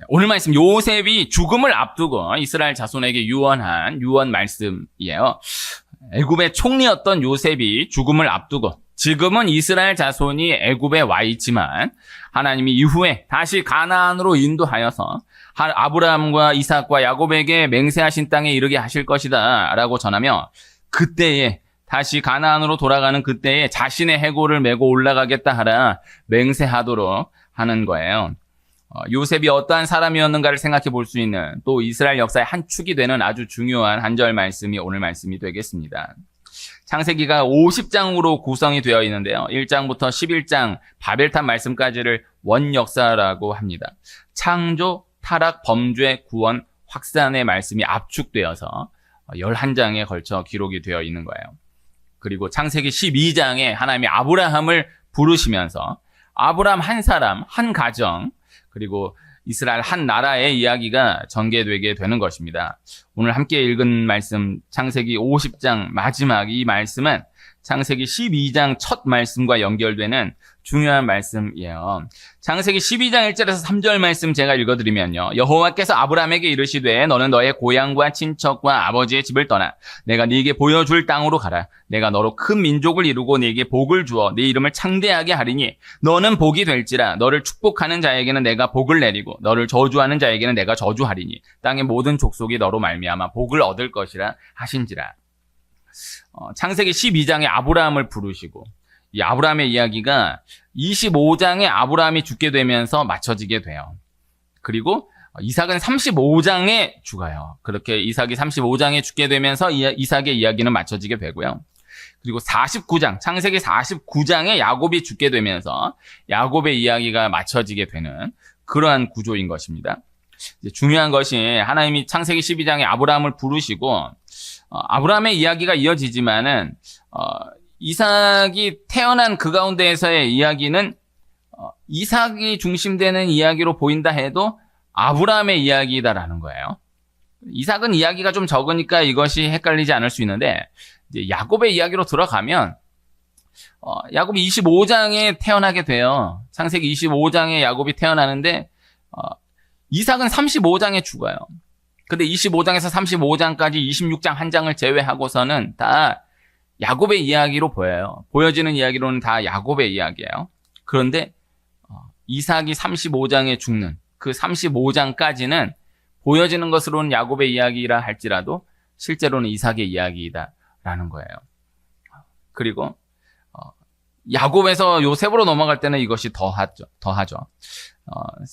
오늘 말씀 요셉이 죽음을 앞두고 이스라엘 자손에게 유언한 유언 말씀이에요. 애굽의 총리였던 요셉이 죽음을 앞두고 지금은 이스라엘 자손이 애굽에 와 있지만 하나님이 이후에 다시 가나안으로 인도하여서 아브라함과 이삭과 야곱에게 맹세하신 땅에 이르게 하실 것이다 라고 전하며 그때에 다시 가나안으로 돌아가는 그때에 자신의 해골을 메고 올라가겠다 하라 맹세하도록 하는 거예요. 요셉이 어떠한 사람이었는가를 생각해 볼 수 있는 또 이스라엘 역사의 한 축이 되는 아주 중요한 한 절 말씀이 오늘 말씀이 되겠습니다. 창세기가 50장으로 구성이 되어 있는데요. 1장부터 11장 바벨탑 말씀까지를 원역사라고 합니다. 창조, 타락, 범죄, 구원, 확산의 말씀이 압축되어서 11장에 걸쳐 기록이 되어 있는 거예요. 그리고 창세기 12장에 하나님이 아브라함을 부르시면서 아브라함 한 사람, 한 가정, 그리고 이스라엘 한 나라의 이야기가 전개되게 되는 것입니다. 오늘 함께 읽은 말씀 창세기 50장 마지막 이 말씀은 창세기 12장 첫 말씀과 연결되는 중요한 말씀이에요. 창세기 12장 1절에서 3절 말씀 제가 읽어드리면요. 여호와께서 아브라함에게 이르시되 너는 너의 고향과 친척과 아버지의 집을 떠나 내가 네게 보여줄 땅으로 가라. 내가 너로 큰 민족을 이루고 네게 복을 주어 네 이름을 창대하게 하리니 너는 복이 될지라. 너를 축복하는 자에게는 내가 복을 내리고 너를 저주하는 자에게는 내가 저주하리니 땅의 모든 족속이 너로 말미암아 복을 얻을 것이라 하신지라. 창세기 12장에 아브라함을 부르시고 이 아브라함의 이야기가 25장에 아브라함이 죽게 되면서 맞춰지게 돼요. 그리고 이삭은 35장에 죽어요. 그렇게 이삭이 35장에 죽게 되면서 이삭의 이야기는 맞춰지게 되고요. 그리고 49장, 창세기 49장에 야곱이 죽게 되면서 야곱의 이야기가 맞춰지게 되는 그러한 구조인 것입니다. 이제 중요한 것이 하나님이 창세기 12장에 아브라함을 부르시고 아브라함의 이야기가 이어지지만은 이삭이 태어난 그 가운데에서의 이야기는 이삭이 중심되는 이야기로 보인다 해도 아브라함의 이야기다라는 거예요. 이삭은 이야기가 좀 적으니까 이것이 헷갈리지 않을 수 있는데 이제 야곱의 이야기로 들어가면 야곱이 25장에 태어나게 돼요. 창세기 25장에 야곱이 태어나는데 이삭은 35장에 죽어요. 근데 25장에서 35장까지 26장 한 장을 제외하고서는 다 야곱의 이야기로 보여요. 보여지는 이야기로는 다 야곱의 이야기예요. 그런데 이삭이 35장에 죽는 그 35장까지는 보여지는 것으로는 야곱의 이야기라 할지라도 실제로는 이삭의 이야기다라는 거예요. 그리고 야곱에서 요셉으로 넘어갈 때는 이것이 더하죠.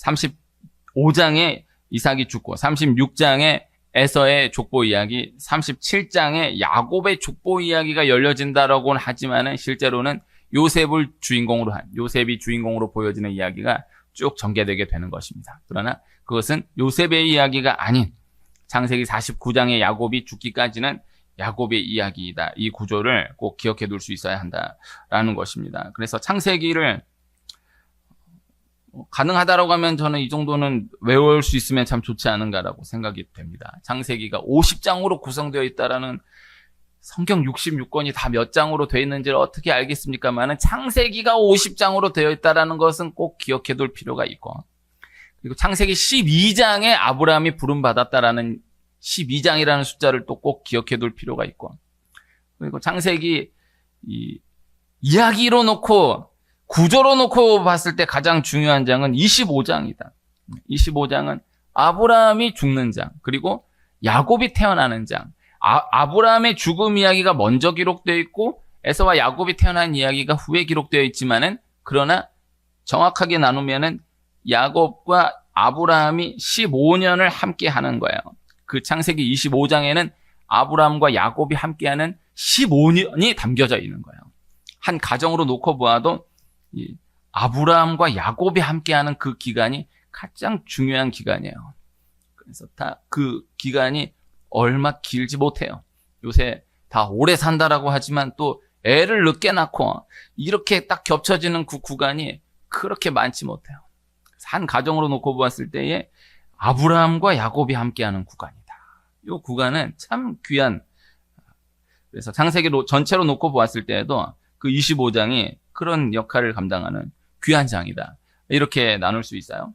35장에 이삭이 죽고 36장에 에서의 족보 이야기, 37장에 야곱의 족보 이야기가 열려진다라고는 하지만은 실제로는 요셉이 주인공으로 보여지는 이야기가 쭉 전개되게 되는 것입니다. 그러나 그것은 요셉의 이야기가 아닌 창세기 49장의 야곱이 죽기까지는 야곱의 이야기이다. 이 구조를 꼭 기억해 둘 수 있어야 한다라는 것입니다. 그래서 창세기를 가능하다라고 하면 저는 이 정도는 외울 수 있으면 참 좋지 않은가라고 생각이 됩니다. 창세기가 50장으로 구성되어 있다라는 성경 66권이 다 몇 장으로 되어 있는지를 어떻게 알겠습니까만은 창세기가 50장으로 되어 있다라는 것은 꼭 기억해 둘 필요가 있고 그리고 창세기 12장에 아브라함이 부름받았다라는 12장이라는 숫자를 또 꼭 기억해 둘 필요가 있고 그리고 창세기 이야기로 놓고 구조로 놓고 봤을 때 가장 중요한 장은 25장이다. 25장은 아브라함이 죽는 장, 그리고 야곱이 태어나는 장. 아브라함의 죽음 이야기가 먼저 기록되어 있고 에서와 야곱이 태어난 이야기가 후에 기록되어 있지만은 그러나 정확하게 나누면은 야곱과 아브라함이 15년을 함께 하는 거예요. 그 창세기 25장에는 아브라함과 야곱이 함께하는 15년이 담겨져 있는 거예요. 한 가정으로 놓고 보아도 이 아브라함과 야곱이 함께하는 그 기간이 가장 중요한 기간이에요. 그래서 다 그 기간이 얼마 길지 못해요. 요새 다 오래 산다라고 하지만 또 애를 늦게 낳고 이렇게 딱 겹쳐지는 그 구간이 그렇게 많지 못해요. 한 가정으로 놓고 보았을 때에 아브라함과 야곱이 함께하는 구간이다. 이 구간은 참 귀한. 그래서 창세기 전체로 놓고 보았을 때에도 그 25장이 그런 역할을 감당하는 귀한 장이다. 이렇게 나눌 수 있어요.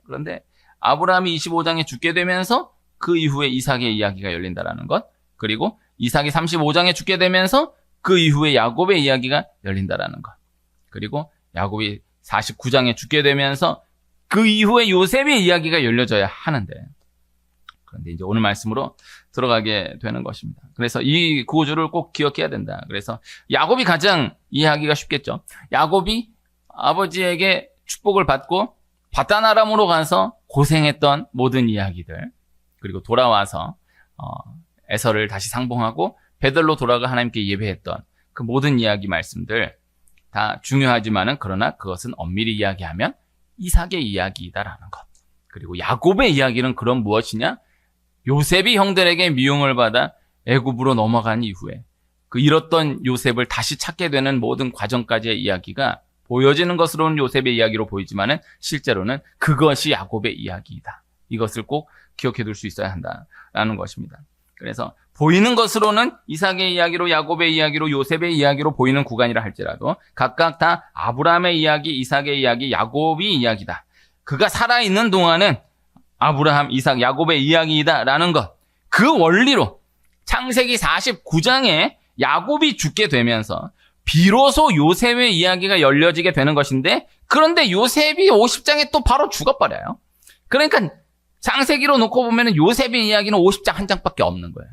그런데 아브라함이 25장에 죽게 되면서 그 이후에 이삭의 이야기가 열린다라는 것, 그리고 이삭이 35장에 죽게 되면서 그 이후에 야곱의 이야기가 열린다라는 것, 그리고 야곱이 49장에 죽게 되면서 그 이후에 요셉의 이야기가 열려져야 하는데, 그런데 이제 오늘 말씀으로 들어가게 되는 것입니다. 그래서 이 구조를 꼭 기억해야 된다. 그래서 야곱이 가장 이해하기가 쉽겠죠. 야곱이 아버지에게 축복을 받고 바단 아람으로 가서 고생했던 모든 이야기들, 그리고 돌아와서 에서를 다시 상봉하고 베들로 돌아가 하나님께 예배했던 그 모든 이야기 말씀들 다 중요하지만은, 그러나 그것은 엄밀히 이야기하면 이삭의 이야기이다라는 것. 그리고 야곱의 이야기는 그럼 무엇이냐? 요셉이 형들에게 미움을 받아 애굽으로 넘어간 이후에 그 잃었던 요셉을 다시 찾게 되는 모든 과정까지의 이야기가 보여지는 것으로는 요셉의 이야기로 보이지만은 실제로는 그것이 야곱의 이야기이다. 이것을 꼭 기억해 둘 수 있어야 한다라는 것입니다. 그래서 보이는 것으로는 이삭의 이야기로, 야곱의 이야기로, 요셉의 이야기로 보이는 구간이라 할지라도 각각 다 아브라함의 이야기, 이삭의 이야기, 야곱의 이야기다. 그가 살아있는 동안은 아브라함, 이삭, 야곱의 이야기이다라는 것. 그 원리로 창세기 49장에 야곱이 죽게 되면서 비로소 요셉의 이야기가 열려지게 되는 것인데, 그런데 요셉이 50장에 또 바로 죽어버려요. 그러니까 창세기로 놓고 보면 요셉의 이야기는 50장 한 장밖에 없는 거예요.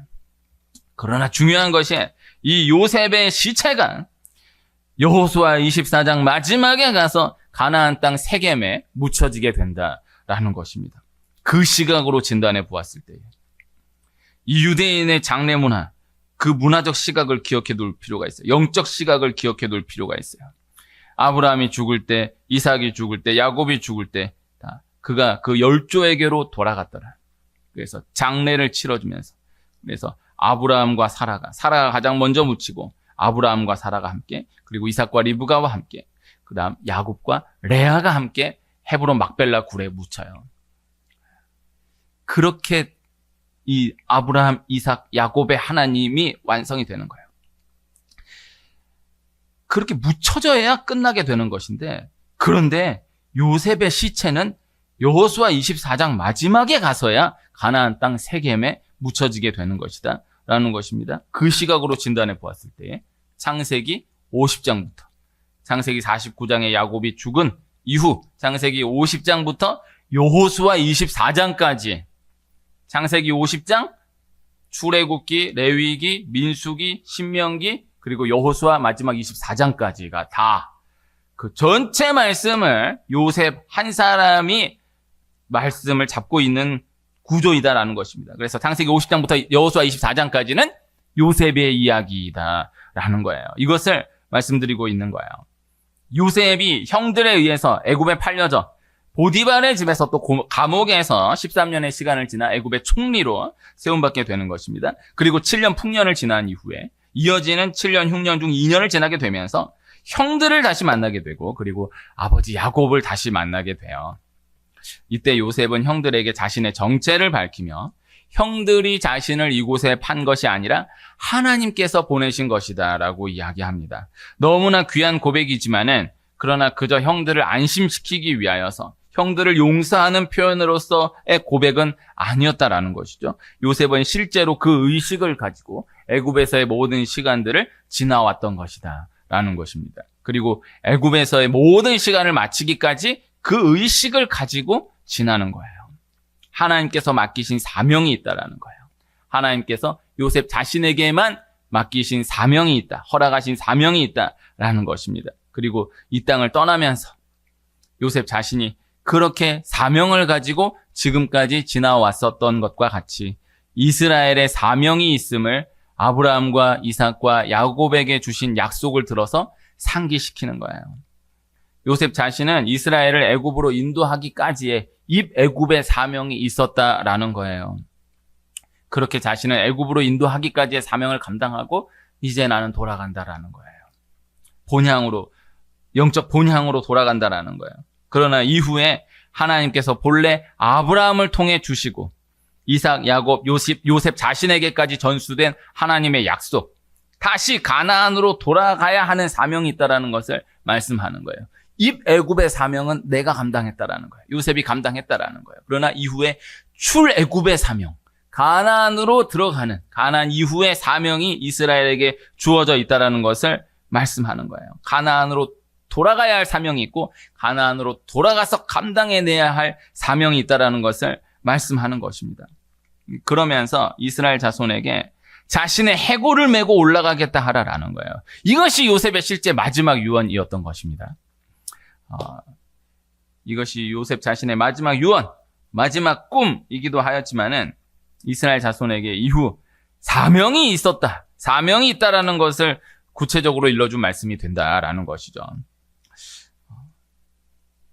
그러나 중요한 것이 이 요셉의 시체가 여호수아 24장 마지막에 가서 가나안 땅 세겜에 묻혀지게 된다라는 것입니다. 그 시각으로 진단해 보았을 때에 이 유대인의 장래 문화, 그 문화적 시각을 기억해 둘 필요가 있어요. 영적 시각을 기억해 둘 필요가 있어요. 아브라함이 죽을 때, 이삭이 죽을 때, 야곱이 죽을 때 다 그가 그 열조에게로 돌아갔더라. 그래서 장례를 치러주면서, 그래서 아브라함과 사라가 가장 먼저 묻히고 아브라함과 사라가 함께, 그리고 이삭과 리브가와 함께, 그 다음 야곱과 레아가 함께 헤브론 막벨라 굴에 묻혀요. 그렇게 이 아브라함, 이삭, 야곱의 하나님이 완성이 되는 거예요. 그렇게 묻혀져야 끝나게 되는 것인데, 그런데 요셉의 시체는 여호수아 24장 마지막에 가서야 가나안 땅 세겜에 묻혀지게 되는 것이다 라는 것입니다. 그 시각으로 진단해 보았을 때 창세기 50장부터 창세기 49장에 야곱이 죽은 이후 창세기 50장부터 여호수아 24장까지 창세기 50장, 출애굽기, 레위기, 민수기, 신명기, 그리고 여호수아 마지막 24장까지가 다 그 전체 말씀을 요셉 한 사람이 말씀을 잡고 있는 구조이다라는 것입니다. 그래서 창세기 50장부터 여호수아 24장까지는 요셉의 이야기이다라는 거예요. 이것을 말씀드리고 있는 거예요. 요셉이 형들에 의해서 애굽에 팔려져 보디발의 집에서 또 감옥에서 13년의 시간을 지나 애굽의 총리로 세움받게 되는 것입니다. 그리고 7년 풍년을 지난 이후에 이어지는 7년 흉년 중 2년을 지나게 되면서 형들을 다시 만나게 되고, 그리고 아버지 야곱을 다시 만나게 돼요. 이때 요셉은 형들에게 자신의 정체를 밝히며 형들이 자신을 이곳에 판 것이 아니라 하나님께서 보내신 것이다 라고 이야기합니다. 너무나 귀한 고백이지만은, 그러나 그저 형들을 안심시키기 위하여서 형들을 용서하는 표현으로서의 고백은 아니었다라는 것이죠. 요셉은 실제로 그 의식을 가지고 애굽에서의 모든 시간들을 지나왔던 것이다 라는 것입니다. 그리고 애굽에서의 모든 시간을 마치기까지 그 의식을 가지고 지나는 거예요. 하나님께서 맡기신 사명이 있다라는 거예요. 하나님께서 요셉 자신에게만 맡기신 사명이 있다, 허락하신 사명이 있다라는 것입니다. 그리고 이 땅을 떠나면서 요셉 자신이 그렇게 사명을 가지고 지금까지 지나왔었던 것과 같이 이스라엘의 사명이 있음을 아브라함과 이삭과 야곱에게 주신 약속을 들어서 상기시키는 거예요. 요셉 자신은 이스라엘을 애굽으로 인도하기까지의 입애굽의 사명이 있었다라는 거예요. 그렇게 자신을 애굽으로 인도하기까지의 사명을 감당하고 이제 나는 돌아간다라는 거예요. 본향으로, 영적 본향으로 돌아간다라는 거예요. 그러나 이후에 하나님께서 본래 아브라함을 통해 주시고 이삭, 야곱, 요셉 자신에게까지 전수된 하나님의 약속, 다시 가나안으로 돌아가야 하는 사명이 있다라는 것을 말씀하는 거예요. 입애굽의 사명은 내가 감당했다라는 거예요. 요셉이 감당했다라는 거예요. 그러나 이후에 출애굽의 사명, 가나안으로 들어가는 가나안 이후의 사명이 이스라엘에게 주어져 있다라는 것을 말씀하는 거예요. 가나안으로 돌아가야 할 사명이 있고 가나안으로 돌아가서 감당해내야 할 사명이 있다라는 것을 말씀하는 것입니다. 그러면서 이스라엘 자손에게 자신의 해골을 메고 올라가겠다 하라라는 거예요. 이것이 요셉의 실제 마지막 유언이었던 것입니다. 이것이 요셉 자신의 마지막 유언, 마지막 꿈이기도 하였지만은 이스라엘 자손에게 이후 사명이 있었다, 사명이 있다라는 것을 구체적으로 일러준 말씀이 된다라는 것이죠.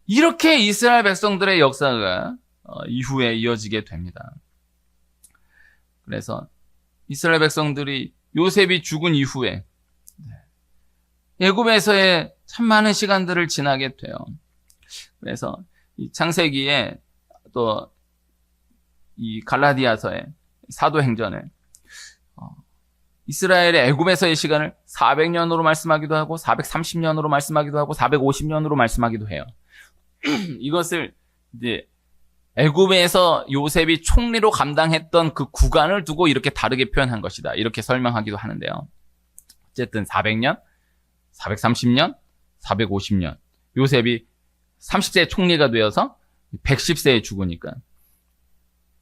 이렇게 이스라엘 백성들의 역사가 이후에 이어지게 됩니다. 그래서 이스라엘 백성들이 요셉이 죽은 이후에 애굽에서의 참 많은 시간들을 지나게 돼요. 그래서 이 창세기에 또 이 갈라디아서의 사도행전에 이스라엘의 애굽에서의 시간을 400년으로 말씀하기도 하고 430년으로 말씀하기도 하고 450년으로 말씀하기도 해요. 이것을 이제 애굽에서 요셉이 총리로 감당했던 그 구간을 두고 이렇게 다르게 표현한 것이다, 이렇게 설명하기도 하는데요. 어쨌든 400년, 430년, 450년. 요셉이 30세에 총리가 되어서 110세에 죽으니까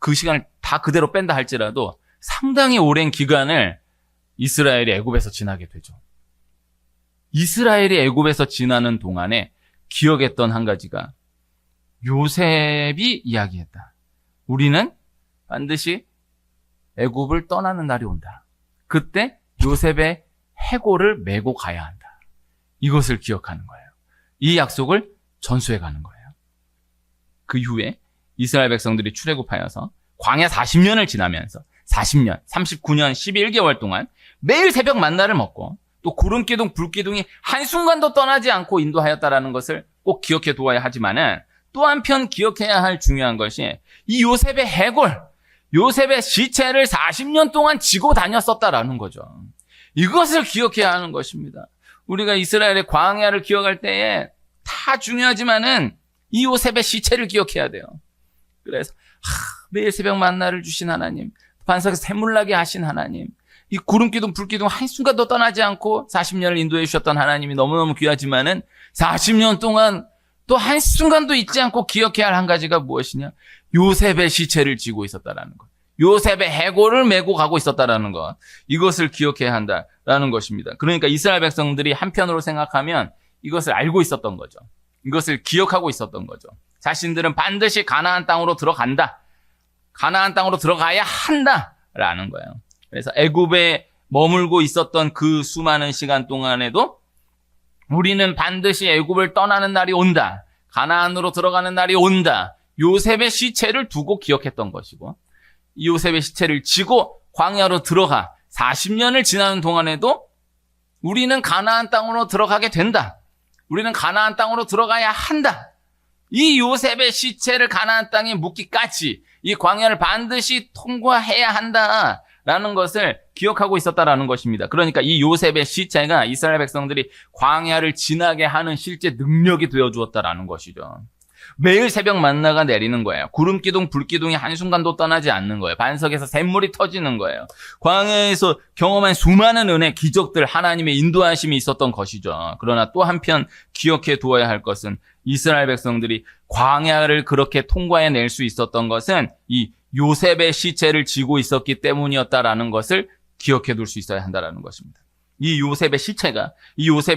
그 시간을 다 그대로 뺀다 할지라도 상당히 오랜 기간을 이스라엘이 애굽에서 지나게 되죠. 이스라엘이 애굽에서 지나는 동안에 기억했던 한 가지가 요셉이 이야기했다. 우리는 반드시 애굽을 떠나는 날이 온다. 그때 요셉의 해골을 메고 가야 한다. 이것을 기억하는 거예요. 이 약속을 전수해 가는 거예요. 그 이후에 이스라엘 백성들이 출애굽하여서 광야 40년을 지나면서 40년, 39년, 11개월 동안 매일 새벽 만나를 먹고 또 구름기둥, 불기둥이 한순간도 떠나지 않고 인도하였다라는 것을 꼭 기억해 두어야 하지만은 또 한편 기억해야 할 중요한 것이 이 요셉의 해골, 요셉의 시체를 40년 동안 지고 다녔었다라는 거죠. 이것을 기억해야 하는 것입니다. 우리가 이스라엘의 광야를 기억할 때에 다 중요하지만은 이 요셉의 시체를 기억해야 돼요. 그래서 매일 새벽 만나를 주신 하나님, 반석에서 샘물나게 하신 하나님, 이 구름기둥 불기둥 한순간도 떠나지 않고 40년을 인도해 주셨던 하나님이 너무너무 귀하지만은 40년 동안 또 한순간도 잊지 않고 기억해야 할 한 가지가 무엇이냐? 요셉의 시체를 지고 있었다라는 것, 요셉의 해골을 메고 가고 있었다라는 것, 이것을 기억해야 한다라는 것입니다. 그러니까 이스라엘 백성들이 한편으로 생각하면 이것을 알고 있었던 거죠. 이것을 기억하고 있었던 거죠. 자신들은 반드시 가나안 땅으로 들어간다, 가나안 땅으로 들어가야 한다라는 거예요. 그래서 애굽에 머물고 있었던 그 수많은 시간 동안에도 우리는 반드시 애굽을 떠나는 날이 온다, 가나안으로 들어가는 날이 온다, 요셉의 시체를 두고 기억했던 것이고, 이 요셉의 시체를 지고 광야로 들어가 40년을 지나는 동안에도 우리는 가나안 땅으로 들어가게 된다, 우리는 가나안 땅으로 들어가야 한다, 이 요셉의 시체를 가나안 땅에 묻기까지 이 광야를 반드시 통과해야 한다라는 것을 기억하고 있었다라는 것입니다. 그러니까 이 요셉의 시체가 이스라엘 백성들이 광야를 지나게 하는 실제 능력이 되어주었다라는 것이죠. 매일 새벽 만나가 내리는 거예요. 구름기둥, 불기둥이 한순간도 떠나지 않는 거예요. 반석에서 샘물이 터지는 거예요. 광야에서 경험한 수많은 은혜, 기적들, 하나님의 인도하심이 있었던 것이죠. 그러나 또 한편 기억해 두어야 할 것은 이스라엘 백성들이 광야를 그렇게 통과해낼 수 있었던 것은 이 요셉의 시체를 지고 있었기 때문이었다라는 것을 기억해 둘 수 있어야 한다라는 것입니다. 이 요셉의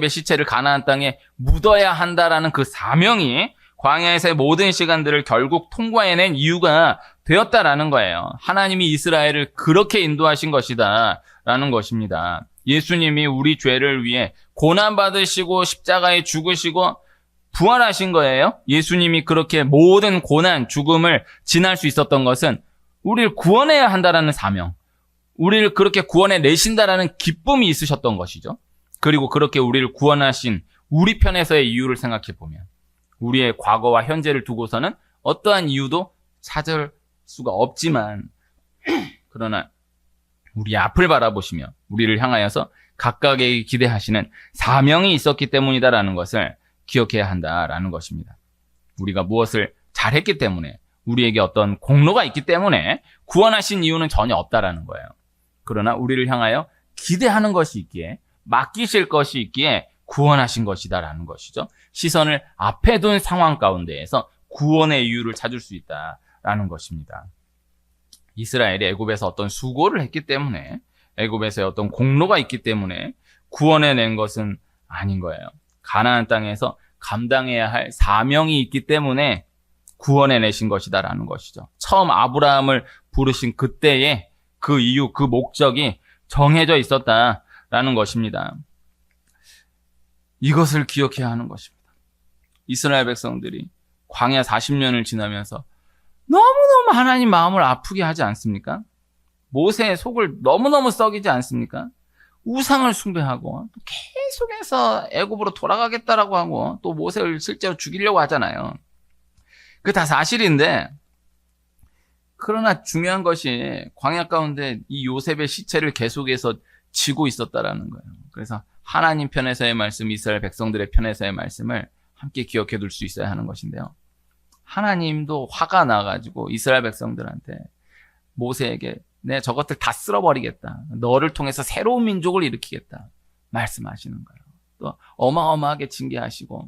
시체를 가나안 땅에 묻어야 한다라는 그 사명이 광야에서의 모든 시간들을 결국 통과해낸 이유가 되었다라는 거예요. 하나님이 이스라엘을 그렇게 인도하신 것이다라는 것입니다. 예수님이 우리 죄를 위해 고난받으시고 십자가에 죽으시고 부활하신 거예요. 예수님이 그렇게 모든 고난, 죽음을 지날 수 있었던 것은 우리를 구원해야 한다라는 사명, 우리를 그렇게 구원해 내신다라는 기쁨이 있으셨던 것이죠. 그리고 그렇게 우리를 구원하신 우리 편에서의 이유를 생각해 보면 우리의 과거와 현재를 두고서는 어떠한 이유도 찾을 수가 없지만 그러나 우리 앞을 바라보시며 우리를 향하여서 각각에게 기대하시는 사명이 있었기 때문이다라는 것을 기억해야 한다라는 것입니다. 우리가 무엇을 잘했기 때문에, 우리에게 어떤 공로가 있기 때문에 구원하신 이유는 전혀 없다라는 거예요. 그러나 우리를 향하여 기대하는 것이 있기에, 맡기실 것이 있기에 구원하신 것이다라는 것이죠. 시선을 앞에 둔 상황 가운데에서 구원의 이유를 찾을 수 있다라는 것입니다. 이스라엘이 애굽에서 어떤 수고를 했기 때문에, 애굽에서의 어떤 공로가 있기 때문에 구원해낸 것은 아닌 거예요. 가나안 땅에서 감당해야 할 사명이 있기 때문에 구원해내신 것이다라는 것이죠. 처음 아브라함을 부르신 그때에 그 이유, 그 목적이 정해져 있었다라는 것입니다. 이것을 기억해야 하는 것입니다. 이스라엘 백성들이 광야 40년을 지나면서 너무너무 하나님 마음을 아프게 하지 않습니까? 모세의 속을 너무너무 썩이지 않습니까? 우상을 숭배하고 또 계속해서 애굽으로 돌아가겠다라고 하고 또 모세를 실제로 죽이려고 하잖아요. 그게 다 사실인데, 그러나 중요한 것이 광야 가운데 이 요셉의 시체를 계속해서 지고 있었다라는 거예요. 그래서 하나님 편에서의 말씀, 이스라엘 백성들의 편에서의 말씀을 함께 기억해 둘 수 있어야 하는 것인데요. 하나님도 화가 나가지고 이스라엘 백성들한테 모세에게 내 저것들 다 쓸어버리겠다, 너를 통해서 새로운 민족을 일으키겠다 말씀하시는 거예요. 또 어마어마하게 징계하시고,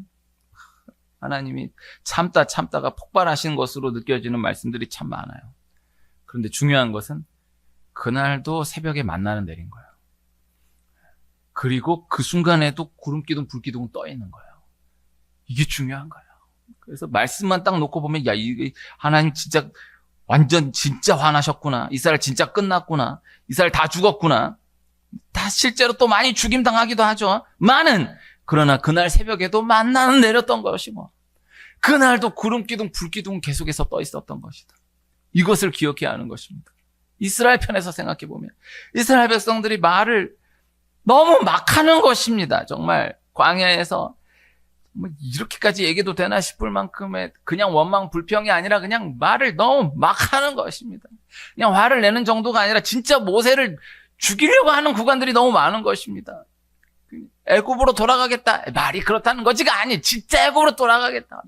하나님이 참다가 폭발하신 것으로 느껴지는 말씀들이 참 많아요. 그런데 중요한 것은 그날도 새벽에 만나는 내린 거예요. 그리고 그 순간에도 구름기둥 불기둥은 떠 있는 거예요. 이게 중요한 거예요. 그래서 말씀만 딱 놓고 보면, 야, 이 하나님 진짜 완전 진짜 화나셨구나, 이스라엘 진짜 끝났구나, 이스라엘 다 죽었구나. 다 실제로 또 많이 죽임 당하기도 하죠. 그러나 그날 새벽에도 만나는 내렸던 것이고, 그날도 구름기둥 불기둥 계속해서 떠 있었던 것이다. 이것을 기억해야 하는 것입니다. 이스라엘 편에서 생각해 보면 이스라엘 백성들이 말을 너무 막 하는 것입니다. 정말 광야에서 뭐 이렇게까지 얘기도 되나 싶을 만큼의 그냥 원망 불평이 아니라 그냥 말을 너무 막 하는 것입니다. 그냥 화를 내는 정도가 아니라 진짜 모세를 죽이려고 하는 구간들이 너무 많은 것입니다. 애굽으로 돌아가겠다, 말이 그렇다는 거지가 아니, 진짜 애굽으로 돌아가겠다,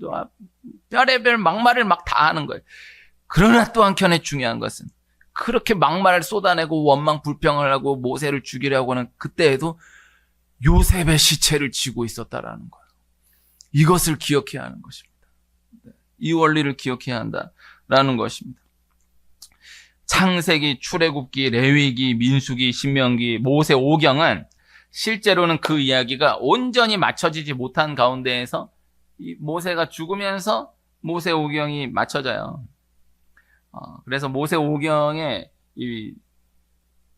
별의별 막말을 막 다 하는 거예요. 그러나 또 한켠에 중요한 것은 그렇게 막말을 쏟아내고 원망 불평을 하고 모세를 죽이려고 하는 그때에도 요셉의 시체를 지고 있었다라는 거예요. 이것을 기억해야 하는 것입니다. 이 원리를 기억해야 한다라는 것입니다. 창세기, 출애굽기, 레위기, 민수기, 신명기, 모세 오경은 실제로는 그 이야기가 온전히 맞춰지지 못한 가운데에서 이 모세가 죽으면서 모세 오경이 맞춰져요. 그래서 모세 오경에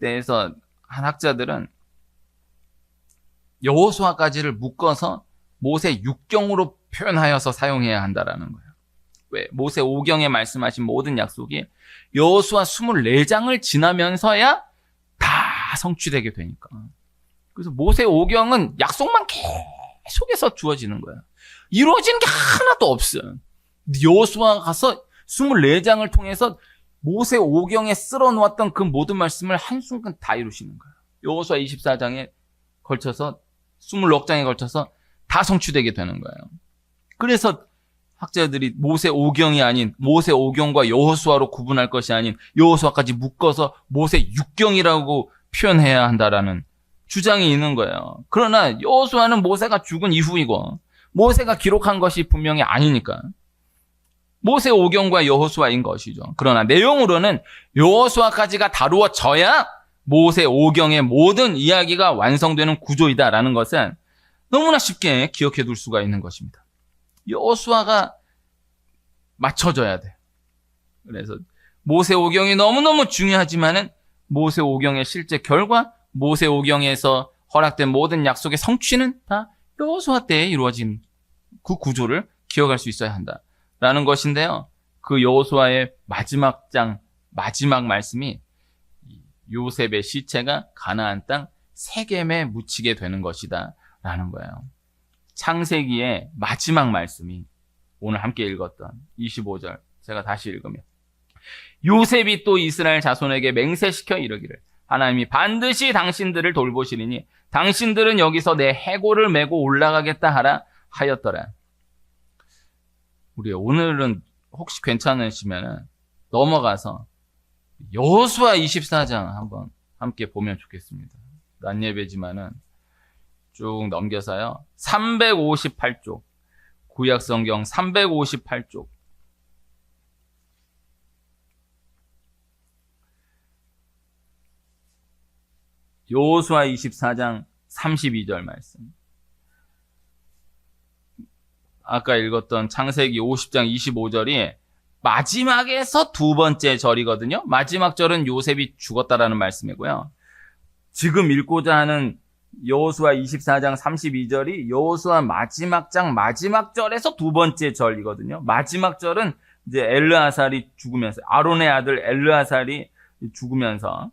대해서 한 학자들은 여호수아까지를 묶어서 모세 육경으로 표현하여서 사용해야 한다라는 거예요. 왜? 모세 오경에 말씀하신 모든 약속이 여호수아 24장을 지나면서야 다 성취되게 되니까. 그래서 모세 오경은 약속만 계속해서 주어지는 거예요. 이루어지는 게 하나도 없어요. 여호수아 가서 24장을 통해서 모세 오경에 쓸어놓았던 그 모든 말씀을 한순간 다 이루시는 거예요. 여호수아 24장에 걸쳐서 26장에 걸쳐서 다 성취되게 되는 거예요. 그래서 학자들이 모세 오경이 아닌 모세 오경과 여호수아로 구분할 것이 아닌 여호수아까지 묶어서 모세 육경이라고 표현해야 한다라는 주장이 있는 거예요. 그러나 여호수아는 모세가 죽은 이후이고 모세가 기록한 것이 분명히 아니니까 모세 오경과 여호수아인 것이죠. 그러나 내용으로는 여호수아까지가 다루어져야 모세 오경의 모든 이야기가 완성되는 구조이다라는 것은 너무나 쉽게 기억해 둘 수가 있는 것입니다. 여호수아가 맞춰져야 돼. 그래서 모세 오경이 너무너무 중요하지만은 모세 오경의 실제 결과, 모세 오경에서 허락된 모든 약속의 성취는 다 여호수아 때에 이루어진 그 구조를 기억할 수 있어야 한다라는 것인데요. 그 여호수아의 마지막 장, 마지막 말씀이 요셉의 시체가 가나안 땅 세겜에 묻히게 되는 것이다 라는 거예요. 창세기의 마지막 말씀이 오늘 함께 읽었던 25절 제가 다시 읽으면, 요셉이 또 이스라엘 자손에게 맹세시켜 이르기를 하나님이 반드시 당신들을 돌보시리니 당신들은 여기서 내 해골을 메고 올라가겠다 하라. 하였더라. 우리 오늘은 혹시 괜찮으시면 넘어가서 여호수아 24장 한번 함께 보면 좋겠습니다. 낮 예배지만은 쭉 넘겨서요. 358쪽. 구약성경 358쪽. 여호수아 24장 32절 말씀. 아까 읽었던 창세기 50장 25절이 마지막에서 두 번째 절이거든요. 마지막 절은 요셉이 죽었다라는 말씀이고요. 지금 읽고자 하는 여호수아 24장 32절이 여호수아 마지막 장 마지막 절에서 두 번째 절이거든요. 마지막 절은 이제 엘르아살이 죽으면서, 아론의 아들 엘르아살이 죽으면서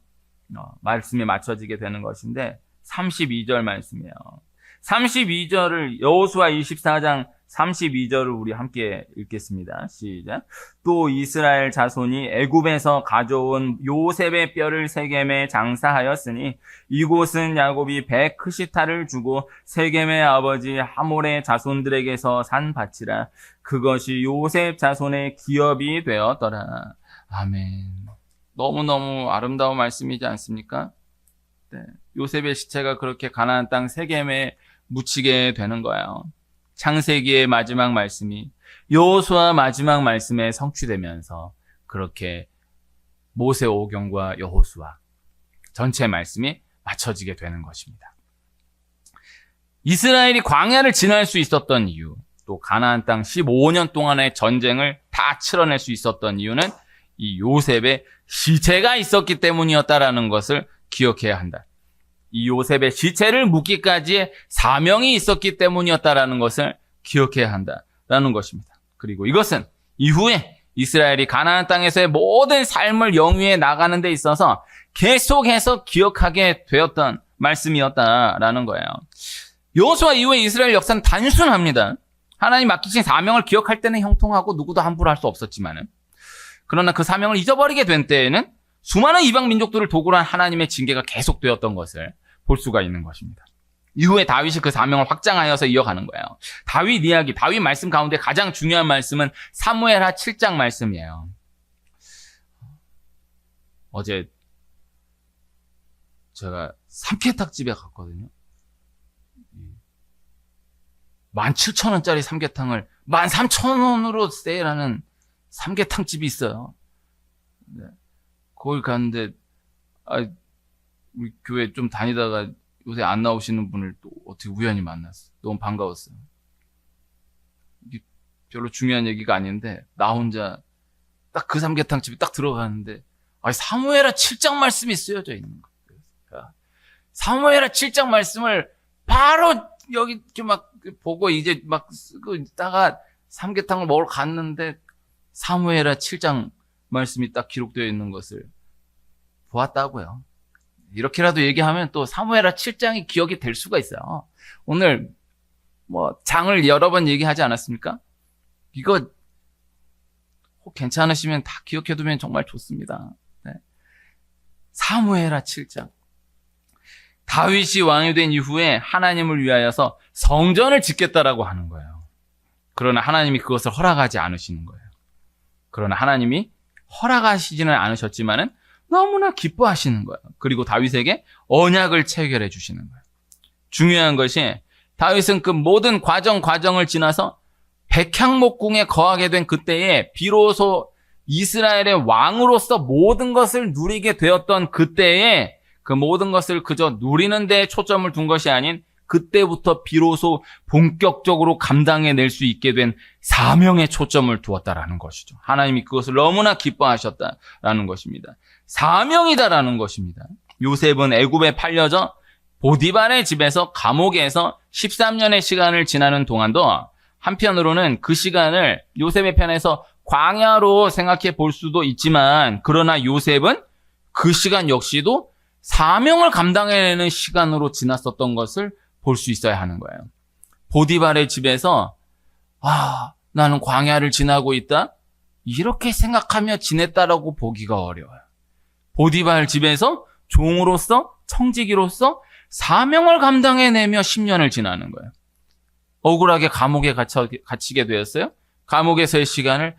말씀이 맞춰지게 되는 것인데 32절 말씀이에요. 32절을 여호수아 24장 32절을 우리 함께 읽겠습니다. 시작. 또 이스라엘 자손이 애굽에서 가져온 요셉의 뼈를 세겜에 장사하였으니 이곳은 야곱이 베크시타를 주고 세겜의 아버지 하몰의 자손들에게서 산 밭이라. 그것이 요셉 자손의 기업이 되었더라. 아멘. 너무너무 아름다운 말씀이지 않습니까? 네. 요셉의 시체가 그렇게 가나안 땅 세겜에 묻히게 되는 거예요. 창세기의 마지막 말씀이 여호수아 마지막 말씀에 성취되면서 그렇게 모세오경과 여호수아 전체 말씀이 맞춰지게 되는 것입니다. 이스라엘이 광야를 지날 수 있었던 이유, 또 가나안 땅 15년 동안의 전쟁을 다 치러낼 수 있었던 이유는 이 요셉의 시체가 있었기 때문이었다라는 것을 기억해야 한다. 이 요셉의 시체를 묻기까지의 사명이 있었기 때문이었다라는 것을 기억해야 한다라는 것입니다. 그리고 이것은 이후에 이스라엘이 가나안 땅에서의 모든 삶을 영위해 나가는 데 있어서 계속해서 기억하게 되었던 말씀이었다라는 거예요. 여호수아 이후의 이스라엘 역사는 단순합니다. 하나님 맡기신 사명을 기억할 때는 형통하고 누구도 함부로 할 수 없었지만은, 그러나 그 사명을 잊어버리게 된 때에는 수많은 이방 민족들을 도구로 한 하나님의 징계가 계속되었던 것을 볼 수가 있는 것입니다. 이후에 다윗이 그 사명을 확장하여서 이어가는 거예요. 다윗 이야기, 다윗 말씀 가운데 가장 중요한 말씀은 사무엘하 7장 말씀이에요. 어제 제가 삼계탕집에 갔거든요. 17,000원짜리 삼계탕을 13,000원으로 세일하는 삼계탕집이 있어요. 네. 거기 갔는데, 우리 교회 좀 다니다가 요새 안 나오시는 분을 또 어떻게 우연히 만났어요. 너무 반가웠어요. 이게 별로 중요한 얘기가 아닌데, 나 혼자 딱 그 삼계탕집에 딱 들어가는데, 사무엘하 7장 말씀이 쓰여져 있는 거예요. 사무엘하 7장 말씀을 바로 여기 이렇게 막 보고 이제 막 쓰고 있다가 삼계탕을 먹으러 갔는데, 사무엘하 7장 말씀이 딱 기록되어 있는 것을 보았다고요. 이렇게라도 얘기하면 또 사무엘하 7장이 기억이 될 수가 있어요. 오늘 장을 여러 번 얘기하지 않았습니까? 이거 혹 괜찮으시면 다 기억해두면 정말 좋습니다. 네. 사무엘하 7장. 다윗이 왕이 된 이후에 하나님을 위하여서 성전을 짓겠다라고 하는 거예요. 그러나 하나님이 그것을 허락하지 않으시는 거예요. 그러나 하나님이 허락하시지는 않으셨지만은 너무나 기뻐하시는 거예요. 그리고 다윗에게 언약을 체결해 주시는 거예요. 중요한 것이 다윗은 그 모든 과정을 지나서 백향목궁에 거하게 된 그때에 비로소 이스라엘의 왕으로서 모든 것을 누리게 되었던 그때에 그 모든 것을 그저 누리는 데에 초점을 둔 것이 아닌 그때부터 비로소 본격적으로 감당해낼 수 있게 된 사명에 초점을 두었다라는 것이죠. 하나님이 그것을 너무나 기뻐하셨다라는 것입니다. 사명이다라는 것입니다. 요셉은 애굽에 팔려져 보디발의 집에서 감옥에서 13년의 시간을 지나는 동안도 한편으로는 그 시간을 요셉의 편에서 광야로 생각해 볼 수도 있지만, 그러나 요셉은 그 시간 역시도 사명을 감당해내는 시간으로 지났었던 것을 볼 수 있어야 하는 거예요. 보디발의 집에서 나는 광야를 지나고 있다? 이렇게 생각하며 지냈다라고 보기가 어려워요. 보디발 집에서 종으로서, 청지기로서 사명을 감당해내며 10년을 지나는 거예요. 억울하게 감옥에 갇히게 되었어요. 감옥에서의 시간을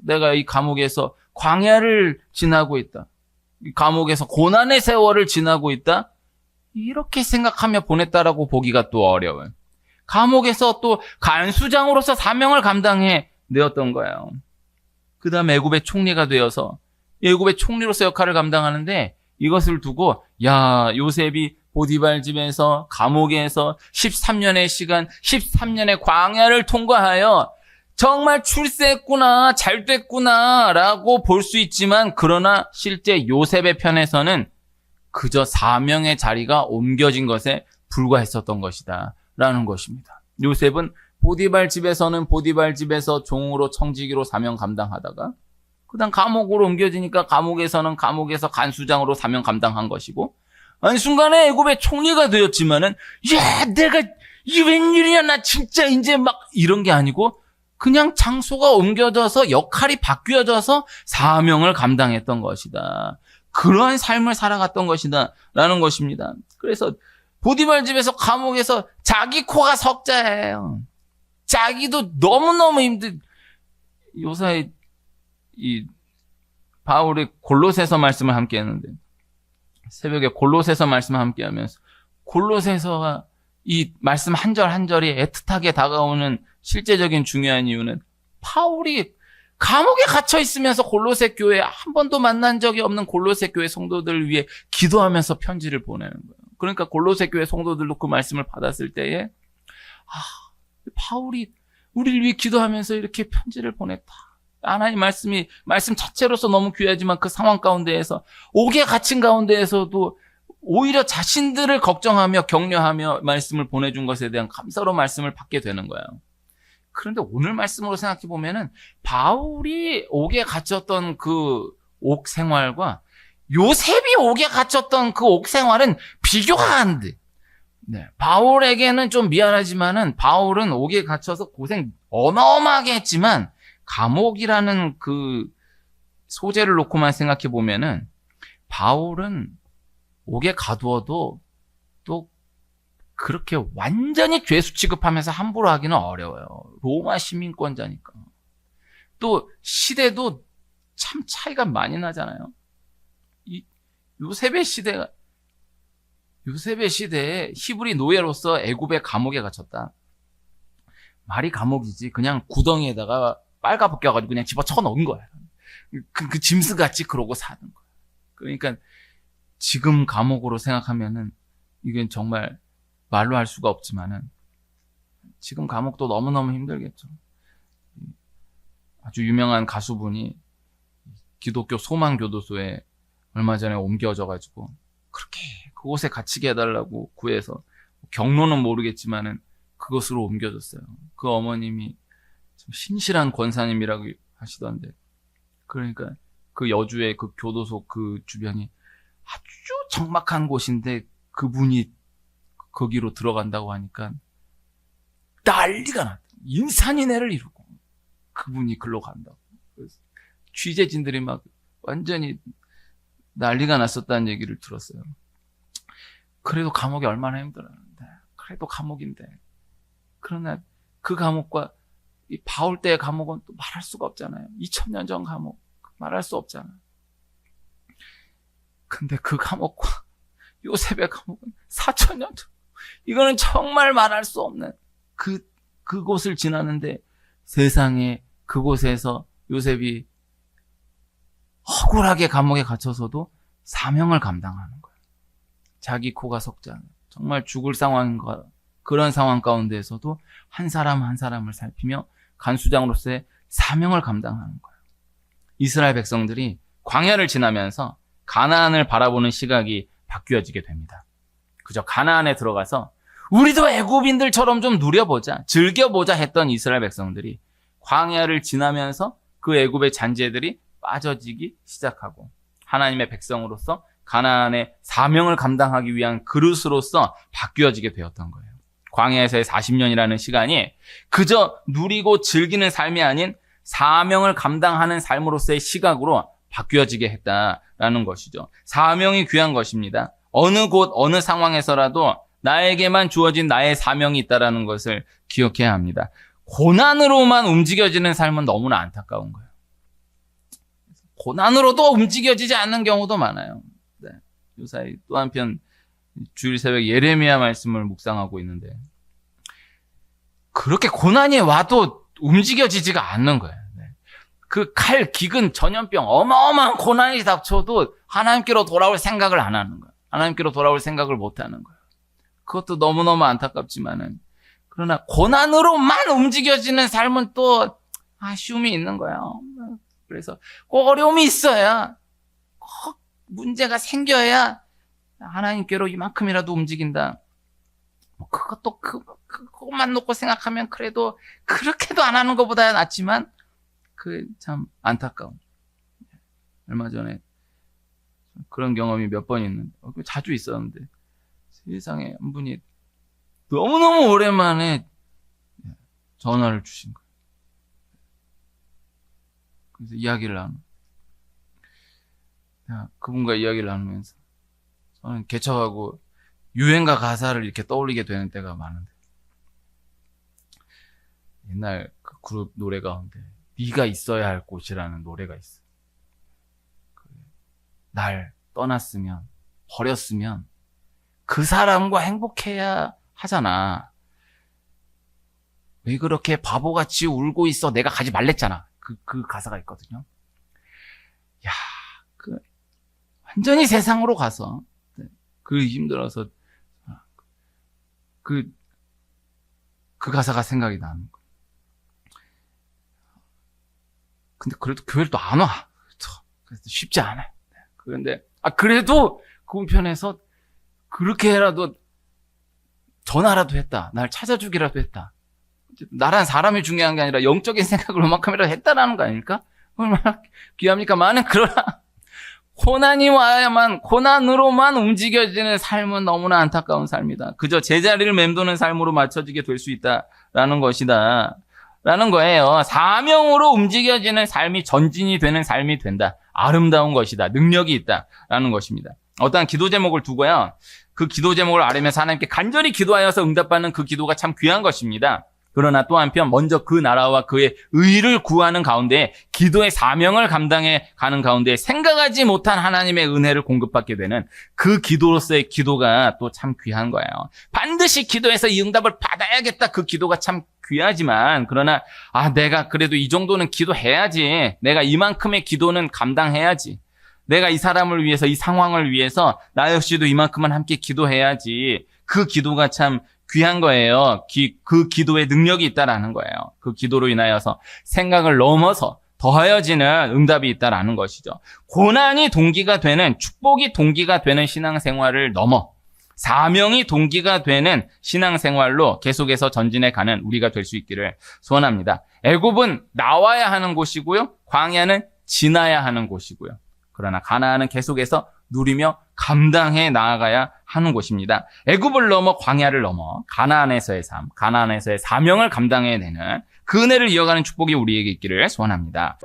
내가 이 감옥에서 광야를 지나고 있다. 이 감옥에서 고난의 세월을 지나고 있다. 이렇게 생각하며 보냈다라고 보기가 또 어려워요. 감옥에서 또 간수장으로서 사명을 감당해 내었던 거예요. 그 다음에 애굽의 총리가 되어서 애굽의 총리로서 역할을 감당하는데 이것을 두고 요셉이 보디발 집에서 감옥에서 13년의 시간, 13년의 광야를 통과하여 정말 출세했구나, 잘 됐구나 라고 볼 수 있지만 그러나 실제 요셉의 편에서는 그저 사명의 자리가 옮겨진 것에 불과했었던 것이다 라는 것입니다. 요셉은 보디발 집에서는 보디발 집에서 종으로 청지기로 사명 감당하다가 그다음 감옥으로 옮겨지니까 감옥에서는 감옥에서 간수장으로 사명 감당한 것이고 순간에 애굽의 총리가 되었지만은 내가 이게 웬일이야 나 진짜 이제 막 이런 게 아니고 그냥 장소가 옮겨져서 역할이 바뀌어져서 사명을 감당했던 것이다. 그러한 삶을 살아갔던 것이다 라는 것입니다. 그래서 보디발 집에서 감옥에서 자기 코가 석자예요. 자기도 너무너무 요사이 이 바울이 골로새서 말씀을 함께 했는데 새벽에 골로새서 말씀을 함께 하면서 골로새서가 이 말씀 한 절 한 절이 애틋하게 다가오는 실제적인 중요한 이유는 바울이 감옥에 갇혀 있으면서 골로새 교회 한 번도 만난 적이 없는 골로새 교회 성도들을 위해 기도하면서 편지를 보내는 거예요. 그러니까 골로새 교회 성도들도 그 말씀을 받았을 때에 바울이 우리를 위해 기도하면서 이렇게 편지를 보냈다. 하나님 말씀 자체로서 너무 귀하지만 그 상황 가운데에서 옥에 갇힌 가운데에서도 오히려 자신들을 걱정하며 격려하며 말씀을 보내준 것에 대한 감사로 말씀을 받게 되는 거예요. 그런데 오늘 말씀으로 생각해 보면은 바울이 옥에 갇혔던 그 옥 생활과 요셉이 옥에 갇혔던 그 옥 생활은 비교가 안 돼. 네, 바울에게는 좀 미안하지만은 바울은 옥에 갇혀서 고생 어마어마하게 했지만 감옥이라는 그 소재를 놓고만 생각해 보면은 바울은 옥에 가두어도 또 그렇게 완전히 죄수 취급하면서 함부로 하기는 어려워요. 로마 시민권자니까. 또 시대도 참 차이가 많이 나잖아요. 이 요셉의 시대에 히브리 노예로서 애굽의 감옥에 갇혔다. 말이 감옥이지 그냥 구덩이에다가 빨가벗겨가지고 그냥 집어쳐 넣은 거야. 그 짐승같이 그러고 사는 거야. 그러니까 지금 감옥으로 생각하면은 이건 정말 말로 할 수가 없지만은 지금 감옥도 너무너무 힘들겠죠. 아주 유명한 가수분이 기독교 소망교도소에 얼마 전에 옮겨져가지고 그렇게 그곳에 갇히게 해달라고 구해서 경로는 모르겠지만은 그것으로 옮겨졌어요. 그 어머님이 신실한 권사님이라고 하시던데 그러니까 그 여주의 그 교도소 그 주변이 아주 적막한 곳인데 그분이 거기로 들어간다고 하니까 난리가 났다. 인산인해를 이루고 그분이 글로 간다고. 그래서 취재진들이 막 완전히 난리가 났었다는 얘기를 들었어요. 그래도 감옥이 얼마나 힘들었는데 그래도 감옥인데 그러나 그 감옥과 이 바울 때의 감옥은 또 말할 수가 없잖아요. 2000년 전 감옥 말할 수 없잖아요. 근데 그 감옥과 요셉의 감옥은 4000년 전 이거는 정말 말할 수 없는 그곳을 지나는데 세상에 그곳에서 요셉이 억울하게 감옥에 갇혀서도 사명을 감당하는 거예요. 자기 코가 석자는 정말 죽을 상황인가 그런 상황 가운데에서도 한 사람 한 사람을 살피며 간수장으로서의 사명을 감당하는 거예요. 이스라엘 백성들이 광야를 지나면서 가나안을 바라보는 시각이 바뀌어지게 됩니다. 그저 가나안에 들어가서 우리도 애굽인들처럼 좀 누려보자, 즐겨보자 했던 이스라엘 백성들이 광야를 지나면서 그 애굽의 잔재들이 빠져지기 시작하고 하나님의 백성으로서 가나안의 사명을 감당하기 위한 그릇으로서 바뀌어지게 되었던 거예요. 광야에서의 40년이라는 시간이 그저 누리고 즐기는 삶이 아닌 사명을 감당하는 삶으로서의 시각으로 바뀌어지게 했다라는 것이죠. 사명이 귀한 것입니다. 어느 곳, 어느 상황에서라도 나에게만 주어진 나의 사명이 있다라는 것을 기억해야 합니다. 고난으로만 움직여지는 삶은 너무나 안타까운 거예요. 고난으로도 움직여지지 않는 경우도 많아요. 네. 요사이 또 한편 주일 새벽 예레미야 말씀을 묵상하고 있는데 그렇게 고난이 와도 움직여지지가 않는 거예요. 네. 그 칼, 기근, 전염병, 어마어마한 고난이 닥쳐도 하나님께로 돌아올 생각을 안 하는 거예요. 하나님께로 돌아올 생각을 못 하는 거예요. 그것도 너무너무 안타깝지만은 그러나 고난으로만 움직여지는 삶은 또 아쉬움이 있는 거예요. 그래서 꼭 어려움이 있어야, 꼭 문제가 생겨야 하나님께로 이만큼이라도 움직인다. 그것도 그것만 놓고 생각하면 그래도 그렇게도 안 하는 것보다 낫지만 그 참 안타까운. 얼마 전에 그런 경험이 몇 번 있는데 자주 있었는데 세상에 한 분이 너무너무 오랜만에 전화를 주신 거예요. 그래서 이야기를 그분과 이야기를 나누면서 저는 개척하고 유행가 가사를 이렇게 떠올리게 되는 때가 많은데 옛날 그 그룹 노래 가운데 네가 있어야 할 곳이라는 노래가 있어. 날 떠났으면 버렸으면 그 사람과 행복해야 하잖아. 왜 그렇게 바보같이 울고 있어? 내가 가지 말랬잖아. 그 가사가 있거든요. 야, 완전히 세상으로 가서 힘들어서 그 가사가 생각이 나는 거예요. 근데 그래도 교회를 또 안 와. 그래서 쉽지 않아요. 그런데 그래도 그 편에서 그렇게라도 전화라도 했다. 날 찾아주기라도 했다. 나란 사람이 중요한 게 아니라 영적인 생각을 요만큼이라도 했다라는 거 아닙니까? 얼마나 귀합니까? 그러나 고난이 와야만, 고난으로만 움직여지는 삶은 너무나 안타까운 삶이다. 그저 제자리를 맴도는 삶으로 맞춰지게 될 수 있다라는 것이다. 라는 거예요. 사명으로 움직여지는 삶이 전진이 되는 삶이 된다. 아름다운 것이다. 능력이 있다라는 것입니다. 어떠한 기도 제목을 두고요. 그 기도 제목을 아뢰면서 하나님께 간절히 기도하여서 응답받는 그 기도가 참 귀한 것입니다. 그러나 또 한편 먼저 그 나라와 그의 의를 구하는 가운데 기도의 사명을 감당해 가는 가운데 생각하지 못한 하나님의 은혜를 공급받게 되는 그 기도로서의 기도가 또 참 귀한 거예요. 반드시 기도해서 이 응답을 받아야겠다. 그 기도가 참 귀하지만 그러나 내가 그래도 이 정도는 기도해야지. 내가 이만큼의 기도는 감당해야지. 내가 이 사람을 위해서 이 상황을 위해서 나 역시도 이만큼은 함께 기도해야지. 그 기도가 참 귀한 거예요. 그 기도에 능력이 있다라는 거예요. 그 기도로 인하여서 생각을 넘어서 더하여지는 응답이 있다라는 것이죠. 고난이 동기가 되는, 축복이 동기가 되는 신앙생활을 넘어 사명이 동기가 되는 신앙생활로 계속해서 전진해 가는 우리가 될 수 있기를 소원합니다. 애굽은 나와야 하는 곳이고요. 광야는 지나야 하는 곳이고요. 그러나 가나안은 계속해서 누리며 감당해 나아가야 하는 곳입니다. 애굽을 넘어 광야를 넘어 가나안에서의 삶, 가나안에서의 사명을 감당해내는 그 은혜를 이어가는 축복이 우리에게 있기를 소원합니다.